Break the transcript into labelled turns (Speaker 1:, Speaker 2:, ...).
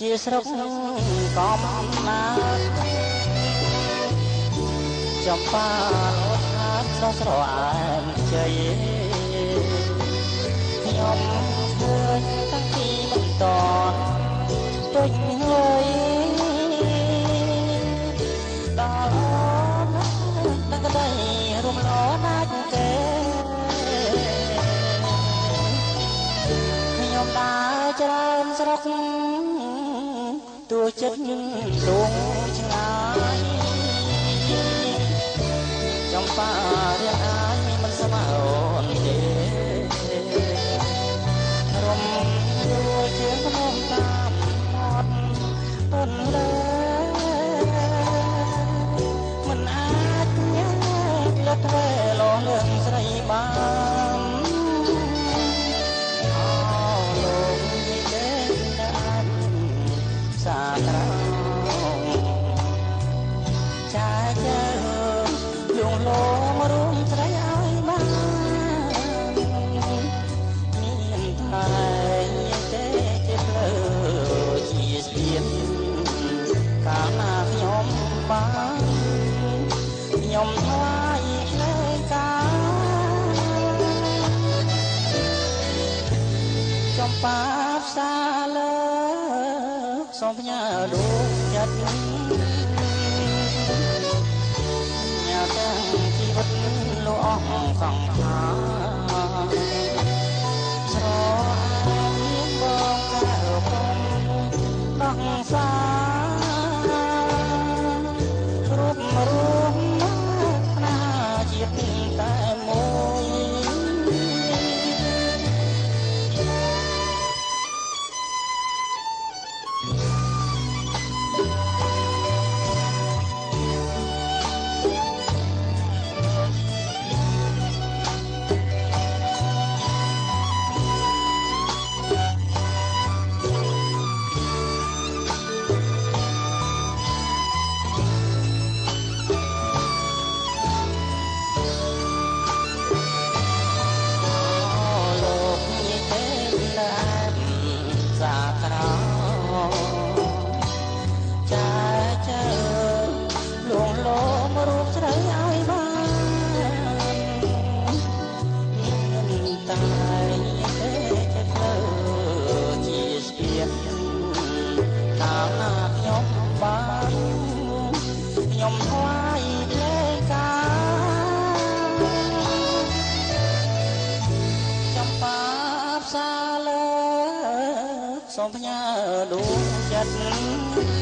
Speaker 1: ជាស្រុកកំណាត់ចំបាលោតខាតស្រស់ស្រអាងជ័យខ្ញុំឃើញតាំងពីបន្តពេញហើយដល់តាំងក្តីរំលណាច់ទេខ្ញុំដើរច្រើនស្រុកទួចិត្តដួងឆ្ងាយចំបារៀងអាយមិនស្មើអូនទេរំយល់ជាងខ្ញុំតាមមាត់អូនលើមិនអាចញ៉ាំលត់វេលងរឿងស្រីបានសាក្រៅចាជើលងលោមរួមស្រីឲ្យបានមានតែទេជាភ្លើជាស្ពានកាលណាខ្ញុំបានខ្ញុំថ្លៃផ្លែកាចំបាផ្សារលើសូមផ្ញើដួងចិត្តញ៉ាំទាំងជីវិតលោកអស់សង្ខារស្រអាញ់បងកែវផងដោះសារូបរួមណាជាតិតែមួយខ្ញុំថ្លៃផ្លែកាចំបាផ្សារលើសូមផ្ញើដួងចិត្ត